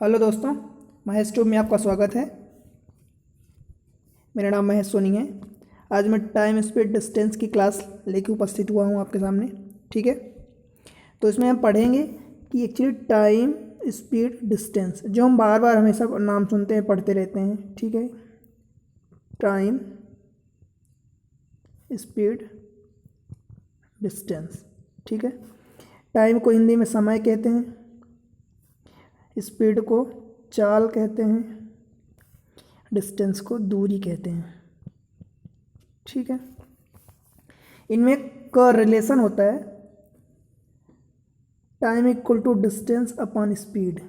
Hello दोस्तों, Mahesh tube में आपका स्वागत है। मेरा नाम महेश सोनी है। आज मैं टाइम स्पीड डिस्टेंस की क्लास लेके उपस्थित हुआ हूँ आपके सामने। ठीक है, तो इसमें हम पढ़ेंगे कि एक्चुअली टाइम स्पीड डिस्टेंस जो हम बार बार हमेशा नाम सुनते हैं, पढ़ते रहते हैं। ठीक है, टाइम स्पीड डिस्टेंस। ठीक है, टाइम को हिंदी में समय कहते हैं, स्पीड को चाल कहते हैं, डिस्टेंस को दूरी कहते हैं। ठीक है, इनमें का रिलेशन होता है time equal to distance upon speed.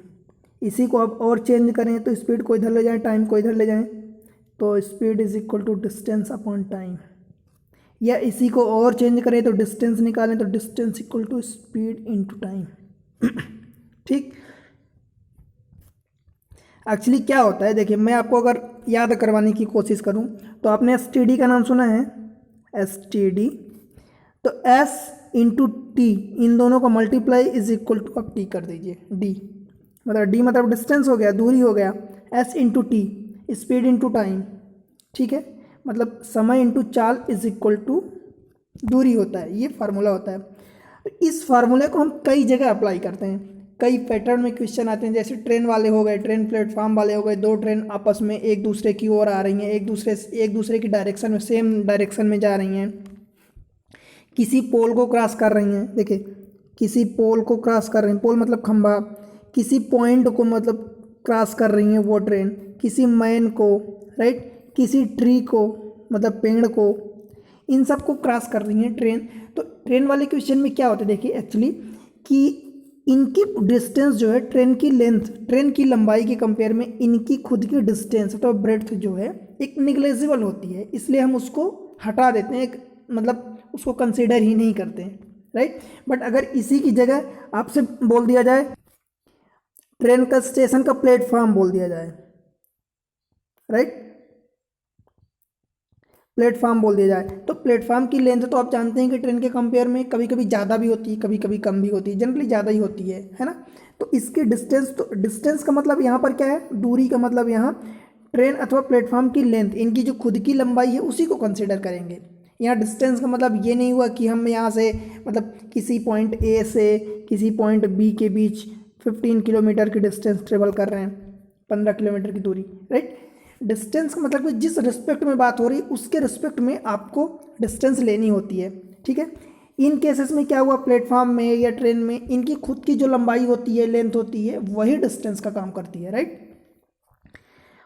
इसी को आप और चेंज करें तो स्पीड को इधर ले जाएं, टाइम को इधर ले जाएं, तो speed is equal to distance upon time. या इसी को और चेंज करें तो डिस्टेंस निकालें तो distance equal to speed into time. ठीक, एक्चुअली क्या होता है, देखिए मैं आपको अगर याद करवाने की कोशिश करूं तो आपने एस का नाम सुना है, एस तो एस इंटू टी, इन दोनों का मल्टीप्लाई इज इक्वल टू, आप टी कर दीजिए, डी मतलब डी मतलब डिस्टेंस हो गया, दूरी हो गया, S into T speed into time. ठीक है, मतलब समय इंटू चाल इज इक्वल टू दूरी होता है, ये फार्मूला होता है। इस फार्मूले को हम कई जगह अप्लाई करते हैं, कई पैटर्न में क्वेश्चन आते हैं। जैसे ट्रेन वाले हो गए, ट्रेन प्लेटफॉर्म वाले हो गए, दो ट्रेन आपस में एक दूसरे की ओर आ रही हैं, एक दूसरे की डायरेक्शन में, सेम डायरेक्शन में जा रही हैं, किसी पोल को क्रॉस कर रही हैं। देखिए, किसी पोल को क्रॉस कर रही हैं, पोल मतलब खंभा, किसी पॉइंट को मतलब क्रॉस कर रही हैं वो ट्रेन, किसी मैन को, राइट, किसी ट्री को मतलब पेड़ को, इन सब को क्रॉस कर रही हैं ट्रेन। तो ट्रेन वाले क्वेश्चन में क्या होता है, देखिए एक्चुअली कि इनकी डिस्टेंस जो है, ट्रेन की लेंथ, ट्रेन की लंबाई के कंपेयर में इनकी खुद की डिस्टेंस तो ब्रेड्थ जो है एक निग्लेजिबल होती है, इसलिए हम उसको हटा देते हैं, एक मतलब उसको कंसीडर ही नहीं करते हैं, राइट। बट अगर इसी की जगह आपसे बोल दिया जाए, ट्रेन का स्टेशन का प्लेटफॉर्म बोल दिया जाए, राइट, प्लेटफॉर्म बोल दिया जाए, तो प्लेटफॉर्म की लेंथ तो आप जानते हैं कि ट्रेन के कंपेयर में कभी कभी ज़्यादा भी होती है, कभी कभी कम भी होती है, जनरली ज़्यादा ही होती है ना। तो इसकी डिस्टेंस, तो डिस्टेंस का मतलब यहाँ पर क्या है, दूरी का मतलब यहाँ ट्रेन अथवा प्लेटफॉर्म की लेंथ, इनकी जो खुद की लंबाई है उसी को कंसिडर करेंगे। यहाँ डिस्टेंस का मतलब ये नहीं हुआ कि हम यहाँ से मतलब किसी पॉइंट ए से किसी पॉइंट बी के बीच 15 किलोमीटर की डिस्टेंस ट्रेवल कर रहे हैं, 15 किलोमीटर की दूरी, राइट। डिस्टेंस का मतलब कि जिस रिस्पेक्ट में बात हो रही है उसके रिस्पेक्ट में आपको डिस्टेंस लेनी होती है। ठीक है, इन केसेस में क्या हुआ, प्लेटफॉर्म में या ट्रेन में इनकी खुद की जो लंबाई होती है, लेंथ होती है, वही डिस्टेंस का काम करती है, राइट।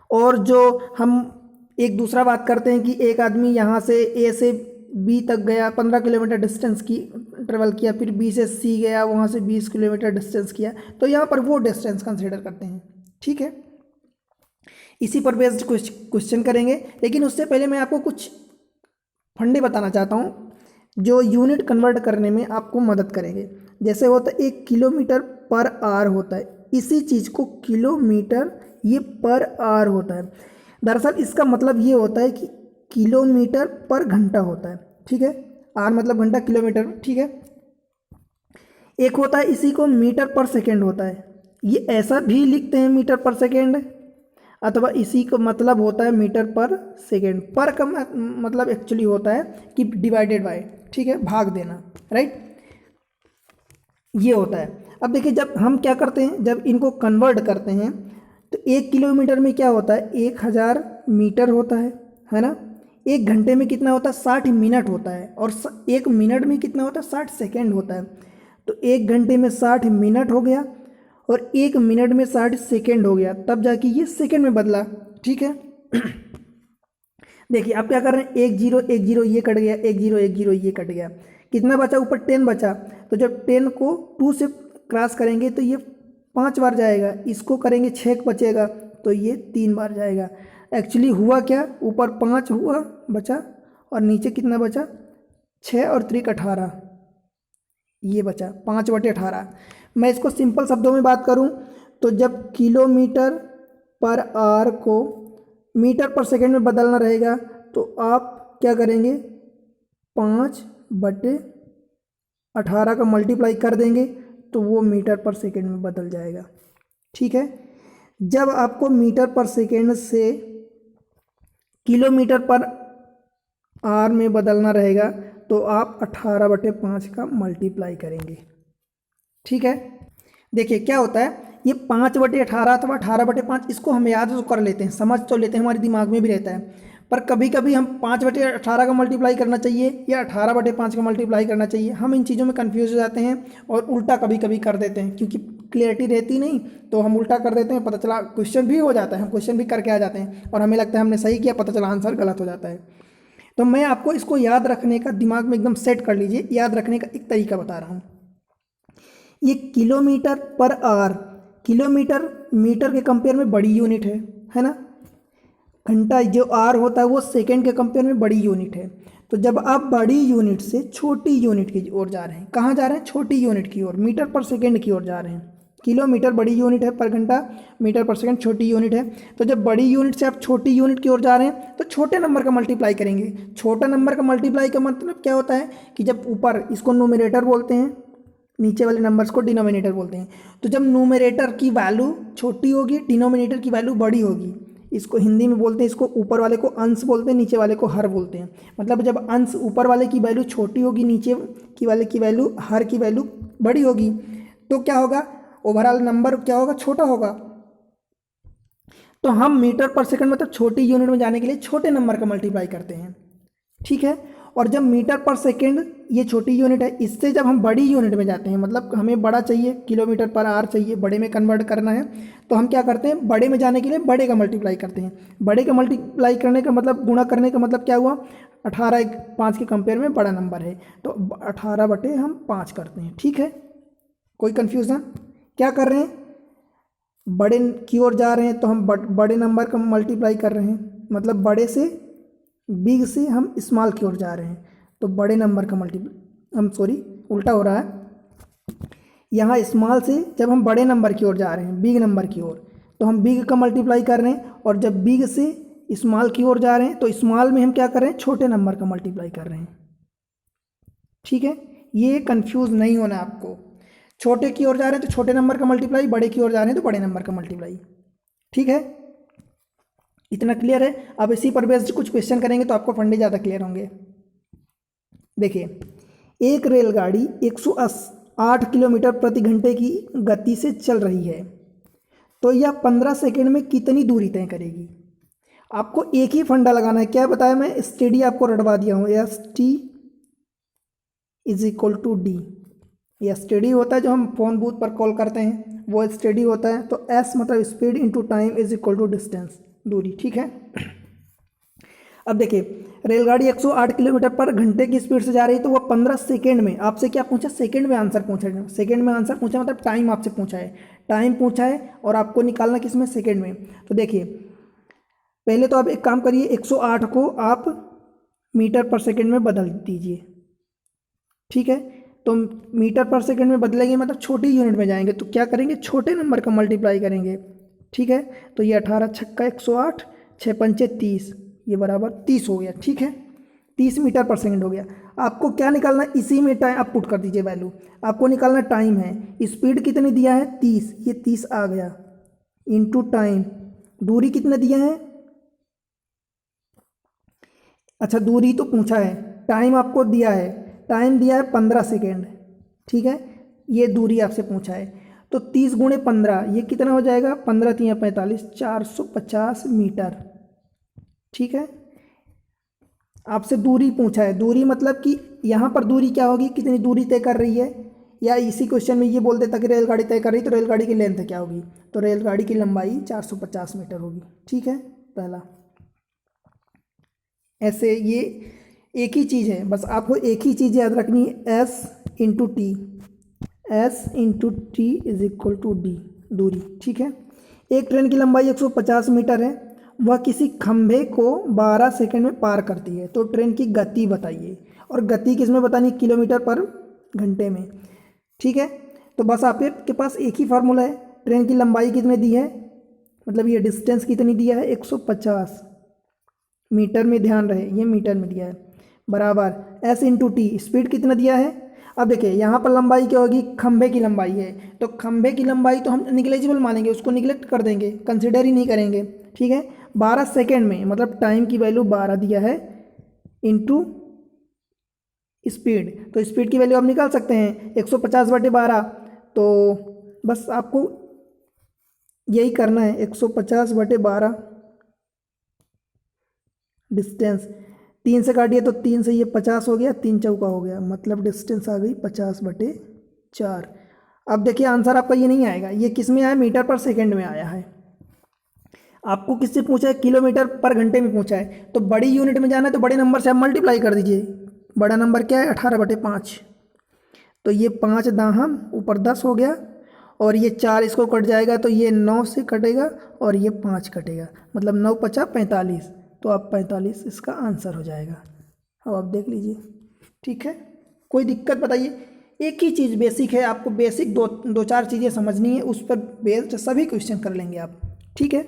और जो हम एक दूसरा बात करते हैं कि एक आदमी यहाँ से ए से बी तक गया, 15 किलोमीटर डिस्टेंस की ट्रेवल किया, फिर बी से सी गया, वहाँ से 20 किलोमीटर डिस्टेंस किया, तो यहाँ पर वो डिस्टेंस कंसिडर करते हैं। ठीक है, इसी पर बेस्ड क्वेश्चन करेंगे, लेकिन उससे पहले मैं आपको कुछ फंडे बताना चाहता हूँ जो यूनिट कन्वर्ट करने में आपको मदद करेंगे। जैसे होता है 1 किलोमीटर पर आवर होता है, इसी चीज़ को किलोमीटर ये पर आवर होता है। दरअसल इसका मतलब ये होता है कि किलोमीटर पर घंटा होता है। ठीक है, आर मतलब घंटा, किलोमीटर, ठीक है। एक होता है इसी को मीटर पर सेकेंड होता है, ये ऐसा भी लिखते हैं मीटर पर सेकेंड, अथवा इसी का मतलब होता है मीटर पर सेकेंड। पर का मतलब एक्चुअली होता है कि डिवाइडेड बाय, ठीक है, भाग देना, राइट, ये होता है। अब देखिए, जब हम क्या करते हैं, जब इनको कन्वर्ट करते हैं तो 1 किलोमीटर में क्या होता है, 1000 मीटर होता है ना। 1 घंटे में कितना होता है, 60 मिनट होता है, और 1 मिनट में कितना होता है, 60 सेकेंड होता है। तो 1 घंटे में 60 मिनट हो गया और 1 मिनट में 60 सेकेंड हो गया, तब जाके ये सेकेंड में बदला। ठीक है, देखिए आप क्या कर रहे हैं, 1 0 1 0 ये कट गया, 1 0 1 0 ये कट गया, कितना बचा, ऊपर 10 बचा। तो जब 10 को 2 से क्रॉस करेंगे तो ये 5 बार जाएगा, इसको करेंगे 6 बचेगा तो ये 3 बार जाएगा। एक्चुअली हुआ क्या, ऊपर 5 हुआ बचा और नीचे कितना बचा, 6 और 3 18, ये बचा 5/18। मैं इसको सिंपल शब्दों में बात करूं तो जब किलोमीटर पर आवर को मीटर पर सेकेंड में बदलना रहेगा तो आप क्या करेंगे, 5/18 का मल्टीप्लाई कर देंगे तो वो मीटर पर सेकेंड में बदल जाएगा। ठीक है, जब आपको मीटर पर सेकेंड से किलोमीटर पर आर में बदलना रहेगा तो आप 18/5 का मल्टीप्लाई करेंगे। ठीक है, देखिए क्या होता है, ये 5/18 अथवा 18/5 इसको हम याद तो कर लेते हैं, समझ तो लेते हैं, हमारे दिमाग में भी रहता है, पर कभी कभी हम 5/18 का मल्टीप्लाई करना चाहिए या 18/5 का मल्टीप्लाई करना चाहिए, हम इन चीज़ों में कंफ्यूज हो जाते हैं और उल्टा कभी कभी कर देते हैं, क्योंकि क्लियरिटी रहती नहीं तो हम उल्टा कर देते हैं, पता चला क्वेश्चन भी हो जाता है, हम क्वेश्चन भी करके आ जाते हैं और हमें लगता है हमने सही किया, पता चला आंसर गलत हो जाता है। तो मैं आपको इसको याद रखने का, दिमाग में एकदम सेट कर लीजिए, याद रखने का एक तरीका बता रहा हूँ। ये kilometre per hour, kilometre metre के कंपेयर में बड़ी यूनिट है ना। घंटा जो आर होता है वो सेकंड के कंपेयर में बड़ी यूनिट है। तो जब आप बड़ी यूनिट से छोटी यूनिट की ओर जा रहे हैं, कहाँ जा रहे हैं, छोटी यूनिट की ओर, मीटर पर सेकंड की ओर जा रहे हैं। किलोमीटर बड़ी यूनिट है पर घंटा, मीटर पर सेकंड छोटी यूनिट है। तो जब बड़ी यूनिट से आप छोटी यूनिट की ओर जा रहे हैं तो छोटे नंबर का मल्टीप्लाई करेंगे। छोटा नंबर का मल्टीप्लाई का मतलब क्या होता है कि जब ऊपर, इसको न्यूमरेटर बोलते हैं, नीचे वाले नंबर्स को डिनोमिनेटर बोलते हैं। तो जब न्यूमरेटर की वैल्यू छोटी होगी, डिनोमिनेटर की वैल्यू बड़ी होगी, इसको हिंदी में बोलते हैं, इसको ऊपर वाले को अंश बोलते हैं, नीचे वाले को हर बोलते हैं। मतलब जब अंश ऊपर वाले की वैल्यू छोटी होगी, नीचे की वाले की वैल्यू, हर की वैल्यू बड़ी होगी, तो क्या होगा, ओवरऑल नंबर क्या होगा, छोटा होगा। तो हम मीटर पर सेकंड मतलब छोटी यूनिट में जाने के लिए छोटे नंबर का मल्टीप्लाई करते हैं। ठीक है, और जब मीटर पर सेकंड ये छोटी यूनिट है, इससे जब हम बड़ी यूनिट में जाते हैं, मतलब हमें बड़ा चाहिए, किलोमीटर पर आवर चाहिए, बड़े में कन्वर्ट करना है, तो हम क्या करते हैं, बड़े में जाने के लिए बड़े का मल्टीप्लाई करते हैं। बड़े का मल्टीप्लाई करने का मतलब, गुणा करने का मतलब क्या हुआ, 18/5 के कंपेयर में बड़ा नंबर है तो 18/5 करते हैं। ठीक है, कोई कन्फ्यूज़न, क्या कर रहे हैं, बड़े की ओर जा रहे हैं तो हम बड़े नंबर का मल्टीप्लाई कर रहे हैं, मतलब बड़े से, बिग से हम स्मॉल की ओर जा रहे हैं तो बड़े नंबर का उल्टा हो रहा है। यहाँ स्मॉल से जब हम बड़े नंबर की ओर जा रहे हैं, बिग नंबर की ओर, तो हम बिग का मल्टीप्लाई कर रहे हैं, और जब बिग से स्मॉल की ओर जा रहे हैं तो स्मॉल में हम क्या कर रहे हैं, छोटे नंबर का मल्टीप्लाई कर रहे हैं। ठीक है, ये कंफ्यूज नहीं होना आपको, छोटे की ओर जा रहे हैं तो छोटे नंबर का मल्टीप्लाई, बड़े की ओर जा रहे हैं तो बड़े नंबर का मल्टीप्लाई। ठीक है, इतना क्लियर है। अब इसी पर बेस्ड कुछ क्वेश्चन करेंगे तो आपको फंडे ज़्यादा क्लियर होंगे। देखिए, एक रेलगाड़ी 108 किलोमीटर प्रति घंटे की गति से चल रही है, तो यह 15 सेकंड में कितनी दूरी तय करेगी। आपको एक ही फंडा लगाना है, क्या बताया मैं, स्टेडी आपको रटवा दिया हूँ, S T is equal to D. यह स्टेडी होता है जो हम फोन बूथ पर कॉल करते हैं, वो स्टेडी होता है। तो एस मतलब speed into time is equal to distance, दूरी। ठीक है, अब देखिए, रेलगाड़ी 108 किलोमीटर पर घंटे की स्पीड से जा रही है, तो वह 15 सेकेंड में, आपसे क्या पूछा, सेकेंड में आंसर पूछा है, सेकेंड में आंसर पूछा मतलब टाइम आपसे पूछा है, टाइम पूछा है और आपको निकालना किस में, सेकेंड में। तो देखिए, पहले तो आप एक काम करिए, 108 को आप मीटर पर सेकेंड में बदल दीजिए। ठीक है, तो मीटर पर सेकेंड में बदलेंगे मतलब छोटी यूनिट में जाएंगे, तो क्या करेंगे, छोटे नंबर का मल्टीप्लाई करेंगे। ठीक है, तो ये 18 छक्का 108, 6 पंचे 30, ये बराबर 30 हो गया। ठीक है, 30 मीटर पर सेकंड हो गया। आपको क्या निकालना है, इसी में टाइम आप पुट कर दीजिए वैल्यू, आपको निकालना टाइम है, स्पीड कितनी दिया है 30, ये 30 आ गया, इंटू टाइम, दूरी कितना दिया है, अच्छा दूरी तो पूछा है, टाइम आपको दिया है, टाइम दिया है 15 सेकेंड। ठीक है, ये दूरी आपसे पूछा है, तो 30 गुणे 15 ये कितना हो जाएगा, 15 3 45, 450 मीटर। ठीक है, आपसे दूरी पूछा है, दूरी मतलब कि यहाँ पर दूरी क्या होगी, कितनी दूरी तय कर रही है, या इसी क्वेश्चन में ये बोल देता कि रेलगाड़ी तय कर रही है तो रेलगाड़ी की लेंथ क्या होगी, तो रेलगाड़ी की लंबाई 450 मीटर होगी। ठीक है, पहला, ऐसे ये एक ही चीज़ है, बस आपको एक ही चीज़ याद रखनी है, S into T, S into T is equal to D, दूरी। ठीक है, एक ट्रेन की लंबाई 150 मीटर है, वह किसी खंभे को 12 सेकंड में पार करती है, तो ट्रेन की गति बताइए, और गति किस में बतानी, किलोमीटर पर घंटे में। ठीक है, तो बस आपके पास एक ही फार्मूला है, ट्रेन की लंबाई कितनी दी है, मतलब ये डिस्टेंस कितनी दिया है, 150 मीटर में, ध्यान रहे ये मीटर में दिया है, बराबर एस इंटू टी, स्पीड कितना दिया है, अब देखिए यहाँ पर लंबाई क्या होगी, खंभे की लंबाई है, तो खंभे की लंबाई तो हम निग्लेजिबल मानेंगे, उसको निगलेक्ट कर देंगे, कंसिडर ही नहीं करेंगे, ठीक है। 12 सेकेंड में मतलब टाइम की वैल्यू 12 दिया है इंटू स्पीड, तो स्पीड की वैल्यू आप निकाल सकते हैं 150/12। तो बस आपको यही करना है, 150/12 डिस्टेंस, 3 से काटिए तो 3 से ये 50 हो गया, 3 चौका हो गया, मतलब डिस्टेंस आ गई 50/4। अब देखिए आंसर आपका ये नहीं आएगा, ये किस में आया, मीटर पर सेकेंड में आया है। आपको किससे पूछा है, किलोमीटर पर घंटे में पूछा है, तो बड़ी यूनिट में जाना है तो बड़े नंबर से आप मल्टीप्लाई कर दीजिए। बड़ा नंबर क्या है, 18/5, तो ये 5 दाहम ऊपर 10 हो गया, और ये 4 इसको कट जाएगा तो ये 9 से कटेगा और ये 5 कटेगा, मतलब 9 5 45, तो आप 45 इसका आंसर हो जाएगा। अब आप देख लीजिए, ठीक है, कोई दिक्कत बताइए। एक ही चीज़ बेसिक है, आपको बेसिक दो चार चीज़ें समझनी है, उस पर बेस्ड सभी क्वेश्चन कर लेंगे आप, ठीक है।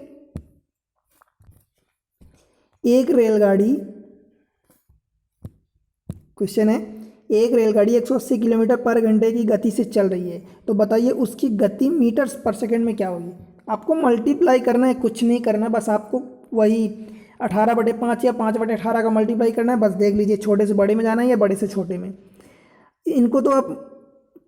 एक रेलगाड़ी, क्वेश्चन है, एक रेलगाड़ी 180 किलोमीटर पर घंटे की गति से चल रही है, तो बताइए उसकी गति मीटर्स पर सेकंड में क्या होगी। आपको मल्टीप्लाई करना है, कुछ नहीं करना, बस आपको वही 18/5 या 5/18 का मल्टीप्लाई करना है। बस देख लीजिए, छोटे से बड़े में जाना है या बड़े से छोटे में। इनको तो आप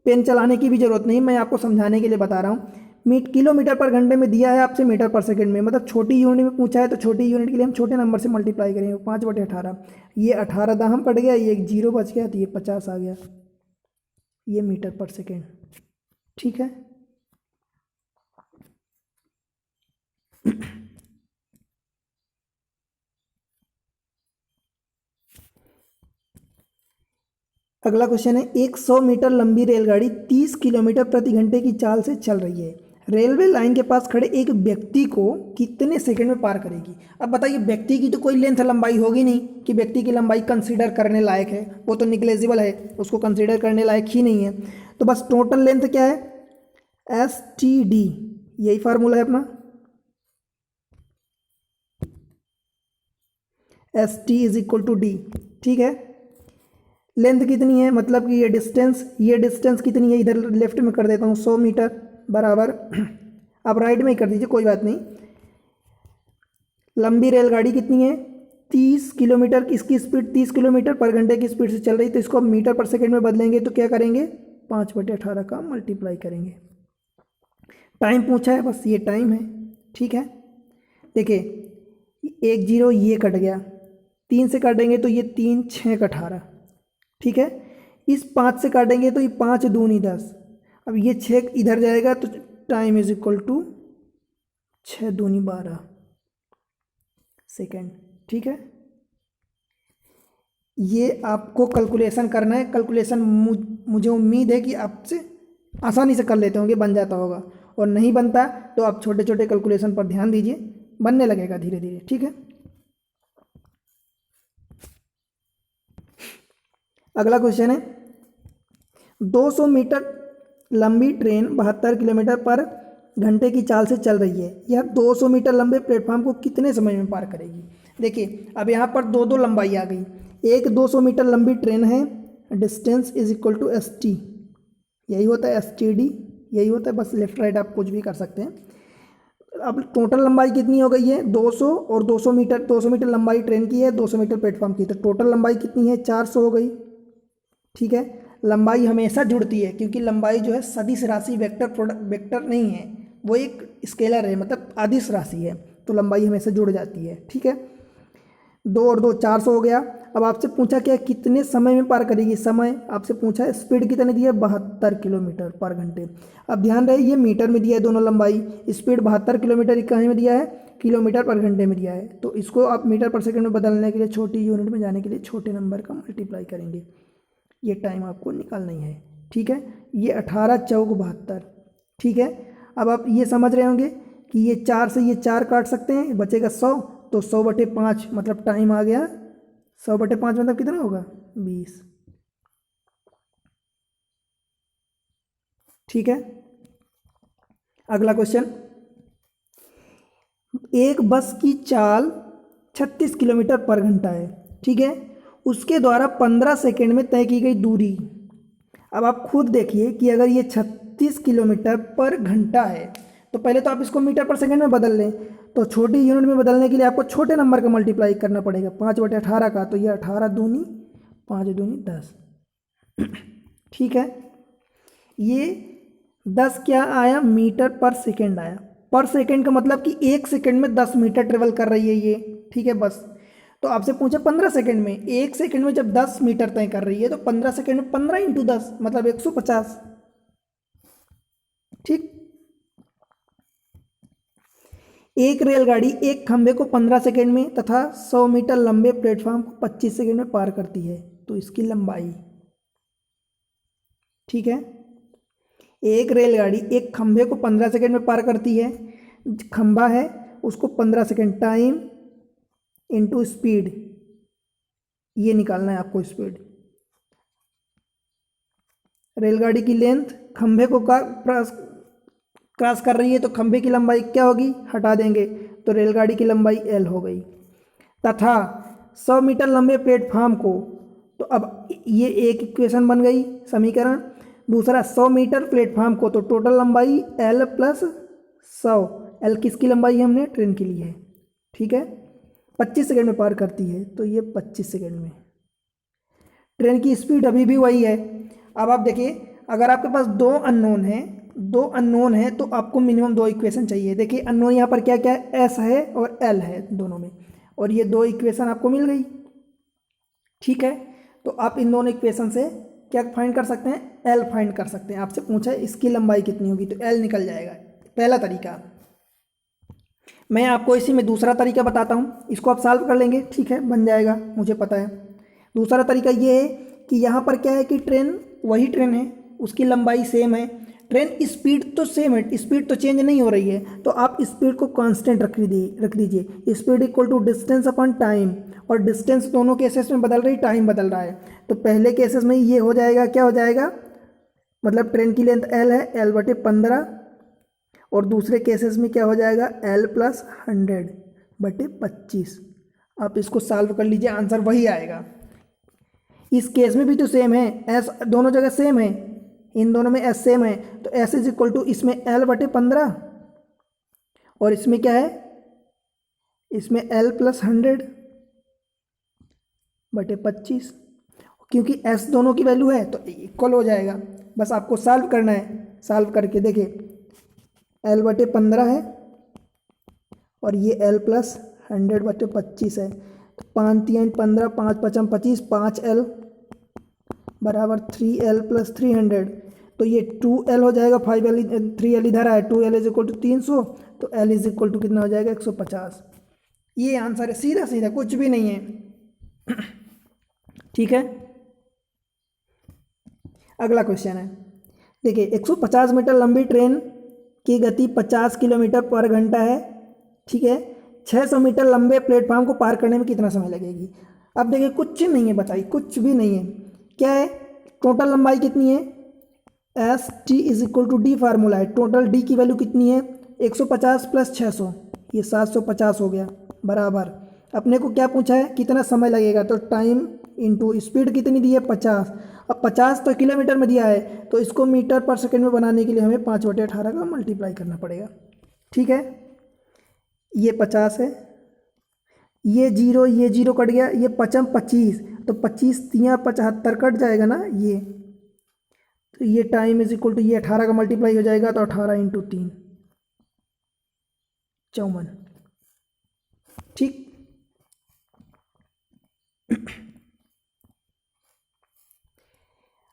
पेन चलाने की भी ज़रूरत नहीं, मैं आपको समझाने के लिए बता रहा हूँ। किलोमीटर पर घंटे में दिया है आपसे, मीटर पर सेकंड में, मतलब छोटी यूनिट में पूछा है तो छोटी यूनिट के लिए हम छोटे नंबर से मल्टीप्लाई करेंगे। 5/18, ये 18 दाहम कट गया, ये एक जीरो बच गया, तो ये 50 आ गया, ये मीटर पर सेकेंड, ठीक है। अगला क्वेश्चन है, एक 100 मीटर लंबी रेलगाड़ी 30 किलोमीटर प्रति घंटे की चाल से चल रही है, रेलवे लाइन के पास खड़े एक व्यक्ति को कितने सेकंड में पार करेगी। अब बताइए, व्यक्ति की तो कोई लेंथ लंबाई होगी नहीं कि व्यक्ति की लंबाई कंसीडर करने लायक है, वो तो निग्लेजिबल है, उसको कंसीडर करने लायक ही नहीं है। तो बस टोटल लेंथ क्या है, STD, यही फार्मूला है अपना, ST = D, ठीक है। लेंथ कितनी है, मतलब कि ये डिस्टेंस कितनी है, इधर लेफ्ट में कर देता हूँ 100 मीटर बराबर, आप राइट में ही कर दीजिए, कोई बात नहीं। लंबी रेलगाड़ी कितनी है, 30 किलोमीटर, इसकी स्पीड 30 किलोमीटर पर घंटे की स्पीड से चल रही, तो इसको आप मीटर पर सेकेंड में बदलेंगे तो क्या करेंगे, 5/18 का मल्टीप्लाई करेंगे। टाइम पूछा है, बस ये टाइम है, ठीक है। देखिए 1 0 ये कट गया, 3 से काटेंगे तो ये 3 6 का 18, ठीक है। इस 5 से काटेंगे तो ये 5 दूनी 10, अब ये 6 इधर जाएगा तो टाइम = 6 दूनी 12 सेकेंड, ठीक है। ये आपको कैलकुलेशन करना है, कैलकुलेशन मुझे उम्मीद है कि आपसे आसानी से कर लेते होंगे, बन जाता होगा, और नहीं बनता तो आप छोटे छोटे कैलकुलेशन पर ध्यान दीजिए, बनने लगेगा धीरे धीरे, ठीक है। अगला क्वेश्चन है, 200 मीटर लंबी ट्रेन 72 किलोमीटर पर घंटे की चाल से चल रही है, यह 200 मीटर लंबे प्लेटफॉर्म को कितने समय में पार करेगी। देखिए अब यहाँ पर दो लंबाई आ गई, एक 200 मीटर लंबी ट्रेन है, डिस्टेंस = ST, यही होता है STD, यही होता है, बस लेफ्ट राइट आप कुछ भी कर सकते हैं। अब टोटल लंबाई कितनी हो गई है, 200 और 200 मीटर, 200 मीटर लंबाई ट्रेन की है, 200 मीटर प्लेटफॉर्म की, तो टोटल लंबाई कितनी है, 400 हो गई, ठीक है। लंबाई हमेशा जुड़ती है, क्योंकि लंबाई जो है सदिश राशि, वेक्टर नहीं है, वो एक स्केलर है, मतलब अदिश राशि है, तो लंबाई हमेशा जुड़ जाती है, ठीक है। 2 और 2 400 हो गया। अब आपसे पूछा क्या, कितने समय में पार करेगी, समय आपसे पूछा है, स्पीड कितनी दी है, 72 किलोमीटर पर घंटे। अब ध्यान रहे ये मीटर में दिया है दोनों लंबाई, स्पीड 72 किलोमीटर कहाँ में दिया है, किलोमीटर पर घंटे में दिया है, तो इसको आप मीटर पर सेकंड में बदलने के लिए, छोटी यूनिट में जाने के लिए छोटे नंबर का मल्टीप्लाई करेंगे, ये टाइम आपको निकालना ही है, ठीक है। ये 18 चौक 72, ठीक है। अब आप ये समझ रहे होंगे कि ये 4 से ये 4 काट सकते हैं, बचेगा 100, तो 100/5 मतलब टाइम आ गया, 100/5 मतलब कितना होगा, 20, ठीक है। अगला क्वेश्चन, एक बस की चाल 36 किलोमीटर पर घंटा है, ठीक है, उसके द्वारा 15 सेकेंड में तय की गई दूरी, अब आप खुद देखिए कि अगर ये 36 किलोमीटर पर घंटा है तो पहले तो आप इसको मीटर पर सेकंड में बदल लें। तो छोटी यूनिट में बदलने के लिए आपको छोटे नंबर का मल्टीप्लाई करना पड़ेगा 5/18 का, तो ये 18 दूनी 5 दूनी 10। ठीक है, ये 10 क्या आया, मीटर पर सेकंड आया। पर सेकंड का मतलब कि 1 सेकंड में 10 मीटर ट्रेवल कर रही है ये। ठीक है, बस। तो आपसे पूछा 15 सेकंड में, 1 सेकंड में जब 10 मीटर तय कर रही है तो 15 सेकंड में 15 × 10 मतलब 150। ठीक, एक रेलगाड़ी एक खंभे को 15 सेकंड में तथा 100 मीटर लंबे प्लेटफॉर्म को 25 सेकंड में पार करती है, तो इसकी लंबाई। ठीक है, एक रेलगाड़ी एक खंभे को 15 सेकंड में पार करती है, खंभा है उसको 15 सेकंड, टाइम इनटू स्पीड, ये निकालना है आपको स्पीड। रेलगाड़ी की लेंथ खंभे को क्रॉस कर रही है तो खंभे की लंबाई क्या होगी, हटा देंगे तो रेलगाड़ी की लंबाई L हो गई। तथा 100 मीटर लंबे प्लेटफॉर्म को, तो अब ये एक इक्वेशन बन गई, समीकरण। दूसरा 100 मीटर प्लेटफॉर्म को, तो टोटल लंबाई L + 100। L किसकी लंबाई है, हमने ट्रेन के लिए है। ठीक है, 25 सेकंड में पार करती है, तो ये 25 सेकंड में। ट्रेन की स्पीड अभी भी वही है। अब आप देखिए, अगर आपके पास दो अननोन है तो आपको मिनिमम 2 इक्वेशन चाहिए। देखिए अननोन यहाँ पर क्या क्या है, S है और L है दोनों में, और ये 2 इक्वेशन आपको मिल गई। ठीक है, तो आप इन दोनों इक्वेशन से क्या फाइंड कर सकते हैं, L फाइंड कर सकते हैं। आपसे पूछा है इसकी लंबाई कितनी होगी, तो L निकल जाएगा। पहला तरीका। मैं आपको इसी में दूसरा तरीका बताता हूँ, इसको आप सॉल्व कर लेंगे। ठीक है, बन जाएगा, मुझे पता है। दूसरा तरीका ये है कि यहाँ पर क्या है कि ट्रेन वही ट्रेन है, उसकी लंबाई सेम है, ट्रेन स्पीड तो सेम है, स्पीड तो चेंज नहीं हो रही है, तो आप स्पीड को कांस्टेंट रख दीजिए। Speed equal to distance upon time, और डिस्टेंस दोनों केसेस में बदल रही, टाइम बदल रहा है। तो पहले केसेस में ये हो जाएगा, क्या हो जाएगा, मतलब ट्रेन की लेंथ L है, L/15, और दूसरे केसेस में क्या हो जाएगा, L + 100/25। आप इसको सॉल्व कर लीजिए, आंसर वही आएगा। इस केस में भी तो सेम है, S दोनों जगह सेम है, इन दोनों में S सेम है, तो S = इसमें L/15 और इसमें क्या है, इसमें L + 100/25। क्योंकि S दोनों की वैल्यू है तो इक्वल हो जाएगा। बस आपको सॉल्व करना है, सॉल्व करके देखिए L/15 है और ये L + 100/25 है, तो 5 × 3 = 15, 5 × 5 = 25, 5L = 3L + 300, तो ये 2L हो जाएगा, 5L 3L इधर है, 2L = 300, तो L = कितना हो जाएगा, 150। ये आंसर है, सीधा सीधा, कुछ भी नहीं है। ठीक है, अगला क्वेश्चन है, देखिए 150 मीटर लंबी ट्रेन की गति 50 किलोमीटर पर घंटा है। ठीक है, 600 मीटर लंबे प्लेटफॉर्म को पार करने में कितना समय लगेगी। अब देखिए कुछ नहीं है बताइए, कुछ भी नहीं है। क्या है, टोटल लंबाई कितनी है, ST = D फार्मूला है। टोटल D की वैल्यू कितनी है, 150 + 600, ये 750 हो गया, बराबर। अपने को क्या पूछा है, कितना समय लगेगा, तो टाइम इंटू स्पीड कितनी दी है, 50। अब 50 तो किलोमीटर में दिया है, तो इसको मीटर पर सेकंड में बनाने के लिए हमें 5/18 का मल्टीप्लाई करना पड़ेगा। ठीक है, ये 50 है, ये 0 कट गया, ये 5 25, तो 25 × 75 कट जाएगा ना ये, तो ये टाइम = ये 18 का मल्टीप्लाई हो जाएगा, तो 18 × 3 54। ठीक,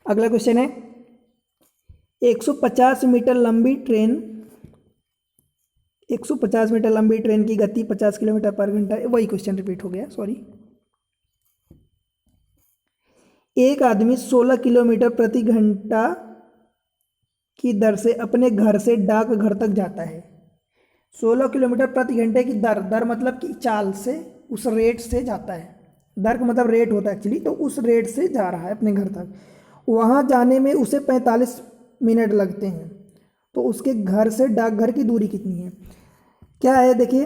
अगला क्वेश्चन है, 150 मीटर लंबी ट्रेन की गति 50 किलोमीटर पर घंटा है। वही क्वेश्चन रिपीट हो गया, सॉरी। एक आदमी 16 किलोमीटर प्रति घंटा की दर से अपने घर से डाकघर तक जाता है। 16 किलोमीटर प्रति घंटे की दर मतलब कि चाल से, उस रेट से जाता है। दर का मतलब रेट होता है एक्चुअली, तो उस रेट से जा रहा है अपने घर तक। वहाँ जाने में उसे 45 मिनट लगते हैं, तो उसके घर से डाकघर की दूरी कितनी है। क्या है, देखिए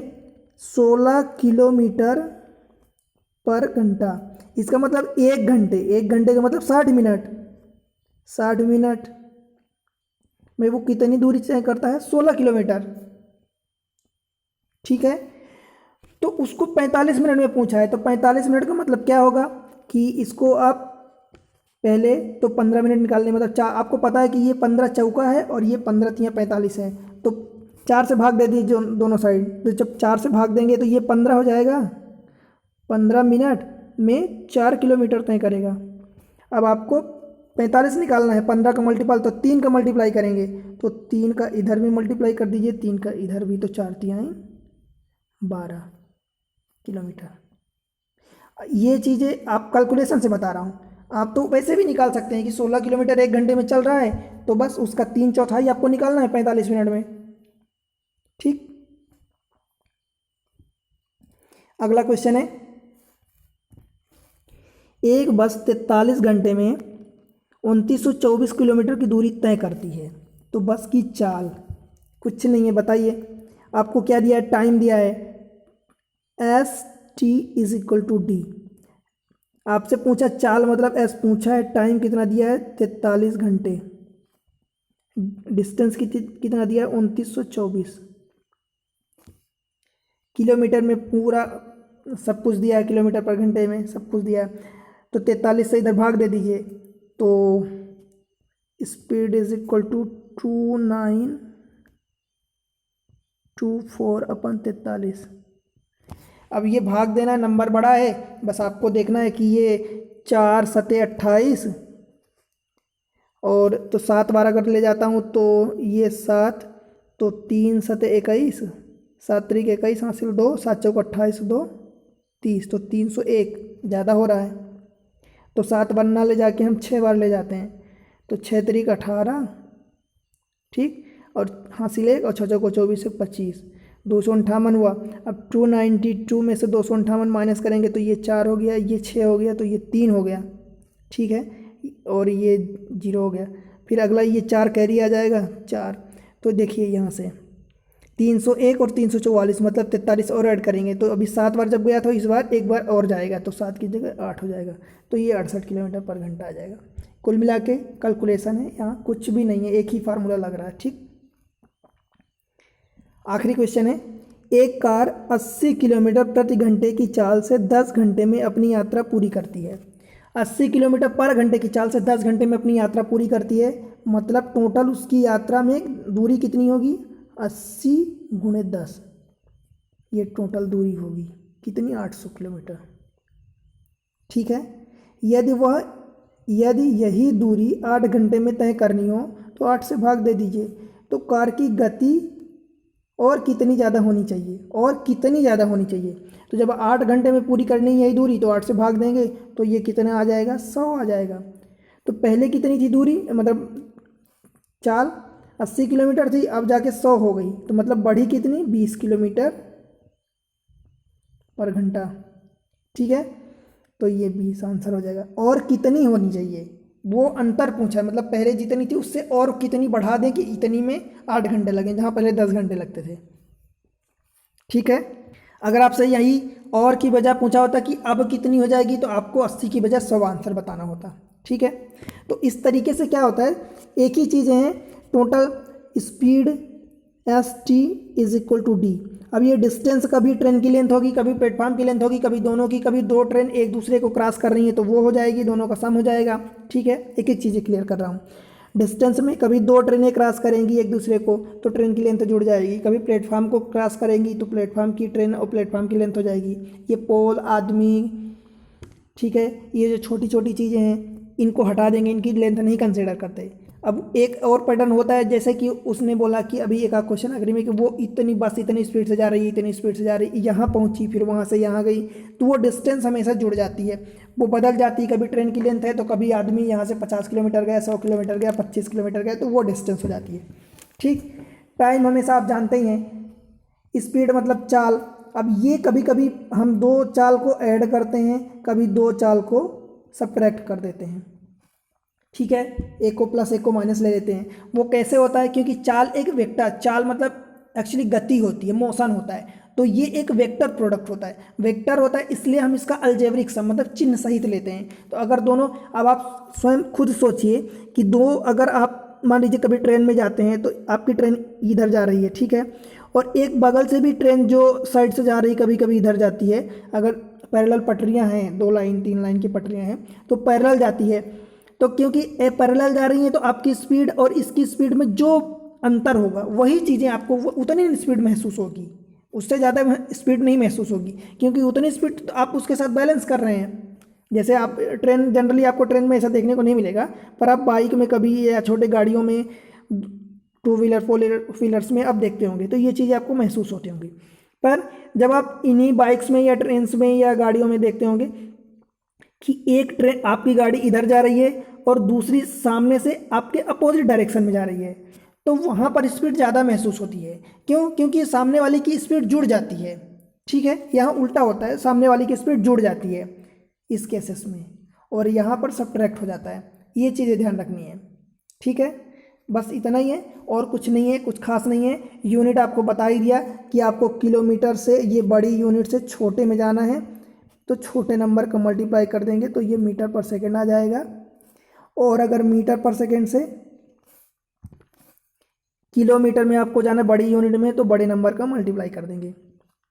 16 किलोमीटर पर घंटा, इसका मतलब 1 घंटे का मतलब 60 मिनट, 60 मिनट में वो कितनी दूरी तय करता है? 16 किलोमीटर। ठीक है, तो उसको 45 मिनट में पूछा है, तो 45 मिनट का मतलब क्या होगा कि इसको आप पहले तो 15 मिनट निकालने, मतलब आपको पता है कि ये 15 चौका है और ये 15 तियाँ 45 है, तो 4 से भाग दे दीजिए जो दोनों साइड, तो जब 4 से भाग देंगे तो ये 15 हो जाएगा। 15 मिनट में 4 किलोमीटर तय करेगा। अब आपको 45 निकालना है, 15 का मल्टीपल, तो 3 का मल्टीप्लाई करेंगे, तो 3 का इधर भी मल्टीप्लाई कर दीजिए, 3 का इधर भी, तो 4 तिहाई 12 किलोमीटर। ये चीज़ें आप कैलकुलेशन से बता रहा हूँ, आप तो वैसे भी निकाल सकते हैं कि 16 किलोमीटर 1 घंटे में चल रहा है, तो बस उसका 3/4 आपको निकालना है 45 मिनट में। ठीक, अगला क्वेश्चन है, एक बस 43 घंटे में 2924 किलोमीटर की दूरी तय करती है, तो बस की चाल कुछ नहीं है, बताइए। आपको क्या दिया है? टाइम दिया है, ST=D। आपसे पूछा चाल मतलब S पूछा है, टाइम कितना दिया है? 43 घंटे, डिस्टेंस कितना दिया है? 2924 किलोमीटर में, पूरा सब कुछ दिया है, किलोमीटर पर घंटे में सब कुछ दिया है, तो 43 से इधर भाग दे दीजिए, तो स्पीड =2924/43। अब ये भाग देना, नंबर बड़ा है, बस आपको देखना है कि ये 4 सते 28 और तो 7 बार अगर ले जाता हूँ तो ये 7, तो 3 सते 21, 7 त्रिक 21 हासिल 2, 7 चौक 28, 2 30, तो 301 ज़्यादा हो रहा है, तो 7 बार ना ले जाके हम 6 बार ले जाते हैं, तो 6 त्रिक 18, ठीक, और हासिल 1 और 6 चौक 24 25, 258 हुआ। अब 292 में से 258 माइनस करेंगे तो ये 4 हो गया, ये 6 हो गया, तो ये 3 हो गया, ठीक है, और ये 0 हो गया। फिर अगला ये 4 कैरी आ जाएगा, 4, तो देखिए यहाँ से 301 और 344 मतलब 43 और ऐड करेंगे, तो अभी 7 बार जब गया था, इस बार एक बार और जाएगा, तो 7 की जगह 8 हो जाएगा, तो ये 68 किलोमीटर पर घंटा आ जाएगा। कुल मिला के कैलकुलेशन है, यहाँ कुछ भी नहीं है, एक ही फार्मूला लग रहा है। ठीक, आखिरी क्वेश्चन है, एक कार 80 किलोमीटर प्रति घंटे की चाल से 10 घंटे में अपनी यात्रा पूरी करती है। 80 किलोमीटर पर घंटे की चाल से 10 घंटे में अपनी यात्रा पूरी करती है, मतलब टोटल उसकी यात्रा में दूरी कितनी होगी? 80 गुणे 10, ये टोटल दूरी होगी कितनी? 800 किलोमीटर। ठीक है, यदि यही दूरी 8 घंटे में तय करनी हो तो 8 से भाग दे दीजिए, तो कार की गति और कितनी ज़्यादा होनी चाहिए? और कितनी ज़्यादा होनी चाहिए? तो जब 8 घंटे में पूरी करनी है यही दूरी, तो 8 से भाग देंगे तो ये कितना आ जाएगा? 100 आ जाएगा। तो पहले कितनी थी दूरी, मतलब चाल 80 किलोमीटर थी, अब जाके 100 हो गई, तो मतलब बढ़ी कितनी? 20 किलोमीटर पर घंटा। ठीक है, तो ये 20 आंसर हो जाएगा। और कितनी होनी चाहिए वो अंतर पूछा है, मतलब पहले जितनी थी उससे और कितनी बढ़ा दें कि इतनी में 8 घंटे लगे, जहाँ पहले 10 घंटे लगते थे। ठीक है, अगर आपसे यही और की बजाय पूछा होता कि अब कितनी हो जाएगी, तो आपको 80 की बजाय 100 आंसर बताना होता। ठीक है, तो इस तरीके से क्या होता है, एक ही चीज़ें हैं, टोटल स्पीड ST=D। अब ये डिस्टेंस कभी ट्रेन की लेंथ होगी, कभी प्लेटफॉर्म की लेंथ होगी, कभी दोनों की, कभी 2 ट्रेन एक दूसरे को क्रॉस कर रही है तो वो हो जाएगी, दोनों का सम हो जाएगा। ठीक है, एक एक चीज़ें क्लियर कर रहा हूँ। डिस्टेंस में कभी 2 ट्रेनें क्रॉस करेंगी एक दूसरे को तो ट्रेन की लेंथ जुड़ जाएगी, कभी प्लेटफॉर्म को क्रॉस करेंगी तो प्लेटफॉर्म की ट्रेन और प्लेटफॉर्म की लेंथ हो जाएगी। ये पोल, आदमी, ठीक है, ये जो छोटी छोटी चीज़ें हैं इनको हटा देंगे, इनकी लेंथ नहीं कंसिडर करते। अब एक और पैटर्न होता है, जैसे कि उसने बोला कि अभी एक क्वेश्चन अग्री में कि वो इतनी बस इतनी स्पीड से जा रही है, इतनी स्पीड से जा रही है, यहाँ पहुँची, फिर वहाँ से यहाँ गई, तो वो डिस्टेंस हमेशा जुड़ जाती है, वो बदल जाती है। कभी ट्रेन की लेंथ है तो कभी आदमी यहाँ से 50 किलोमीटर गया, 100 किलोमीटर गया, 25 किलोमीटर गया, तो वो डिस्टेंस हो जाती है। ठीक, टाइम हमेशा आप जानते ही हैं, स्पीड मतलब चाल। अब ये कभी कभी हम 2 चाल को ऐड करते हैं, कभी 2 चाल को सब्ट्रैक्ट कर देते हैं। ठीक है, एक को प्लस एक को माइनस ले लेते हैं। वो कैसे होता है, क्योंकि चाल एक वेक्टर, चाल मतलब एक्चुअली गति होती है, मोशन होता है। तो ये एक वेक्टर प्रोडक्ट होता है, वेक्टर होता है, इसलिए हम इसका अलजेब्रिक सम मतलब चिन्ह सहित लेते हैं। तो अगर दोनों, अब आप स्वयं खुद सोचिए कि दो, अगर आप मान लीजिए कभी ट्रेन में जाते हैं तो आपकी ट्रेन इधर जा रही है, ठीक है, और एक बगल से भी ट्रेन जो साइड से जा रही है कभी कभी इधर जाती है, अगर पैरेलल पटरियां हैं, 2 लाइन 3 लाइन की पटरियां हैं तो पैरेलल जाती है, तो क्योंकि ए पैरेलल जा रही है तो आपकी स्पीड और इसकी स्पीड में जो अंतर होगा वही चीज़ें आपको उतनी स्पीड महसूस होगी, उससे ज़्यादा स्पीड नहीं महसूस होगी, क्योंकि उतनी स्पीड तो आप उसके साथ बैलेंस कर रहे हैं। जैसे आप ट्रेन, जनरली आपको ट्रेन में ऐसा देखने को नहीं मिलेगा, पर आप बाइक में कभी या छोटे गाड़ियों में, 2 व्हीलर 4 व्हीलर्स में आप देखते होंगे, तो ये चीज़ें आपको महसूस होती होंगी। पर जब आप इन्हीं बाइक्स में या ट्रेन्स में या गाड़ियों में देखते होंगे कि एक ट्रेन, आपकी गाड़ी इधर जा रही है और दूसरी सामने से आपके अपोजिट डायरेक्शन में जा रही है, तो वहाँ पर स्पीड ज़्यादा महसूस होती है। क्यों? क्योंकि सामने वाले की स्पीड जुड़ जाती है, ठीक है, यहाँ उल्टा होता है, सामने वाली की स्पीड जुड़ जाती है इस केसेस में, और यहाँ पर सब्ट्रैक्ट हो जाता है। ये चीज़ें ध्यान रखनी है, ठीक है, बस इतना ही है और कुछ नहीं है, कुछ खास नहीं है। यूनिट आपको बता ही दिया कि आपको किलोमीटर से, ये बड़ी यूनिट से छोटे में जाना है, तो छोटे नंबर का मल्टीप्लाई कर देंगे तो ये मीटर पर सेकेंड आ जाएगा, और अगर मीटर पर सेकेंड से किलोमीटर में आपको जाना बड़ी यूनिट में, तो बड़े नंबर का मल्टीप्लाई कर देंगे,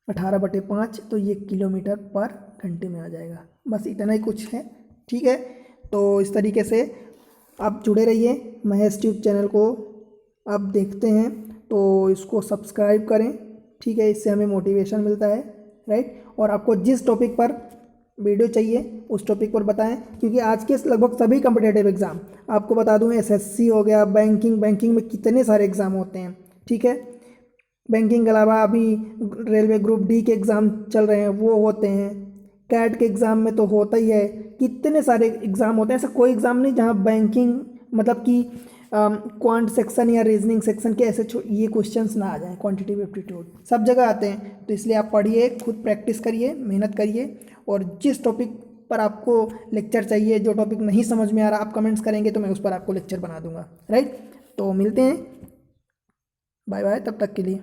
18/5, तो ये किलोमीटर पर घंटे में आ जाएगा। बस इतना ही कुछ है, ठीक है। तो इस तरीके से आप जुड़े रहिए, महेश ट्यूब चैनल को आप देखते हैं तो इसको सब्सक्राइब करें, ठीक है, इससे हमें मोटिवेशन मिलता है, राइट। और आपको जिस टॉपिक पर वीडियो चाहिए उस टॉपिक पर बताएं, क्योंकि आज के लगभग सभी कम्पिटेटिव एग्ज़ाम, आपको बता दूं, एसएससी हो गया, बैंकिंग में कितने सारे एग्ज़ाम होते हैं, ठीक है। बैंकिंग के अलावा अभी रेलवे ग्रुप डी के एग्ज़ाम चल रहे हैं, वो होते हैं, कैट के एग्ज़ाम में तो होता ही है, कितने सारे एग्ज़ाम होते हैं। ऐसा कोई एग्ज़ाम नहीं जहाँ बैंकिंग मतलब कि क्वांट सेक्शन या रीजनिंग सेक्शन के ऐसे ये क्वेश्चंस ना आ जाएं, क्वांटिटेटिव एप्टीट्यूड सब जगह आते हैं। तो इसलिए आप पढ़िए, खुद प्रैक्टिस करिए, मेहनत करिए, और जिस टॉपिक पर आपको लेक्चर चाहिए, जो टॉपिक नहीं समझ में आ रहा, आप कमेंट्स करेंगे तो मैं उस पर आपको लेक्चर बना दूंगा, राइट। तो मिलते हैं, बाय बाय, तब तक के लिए।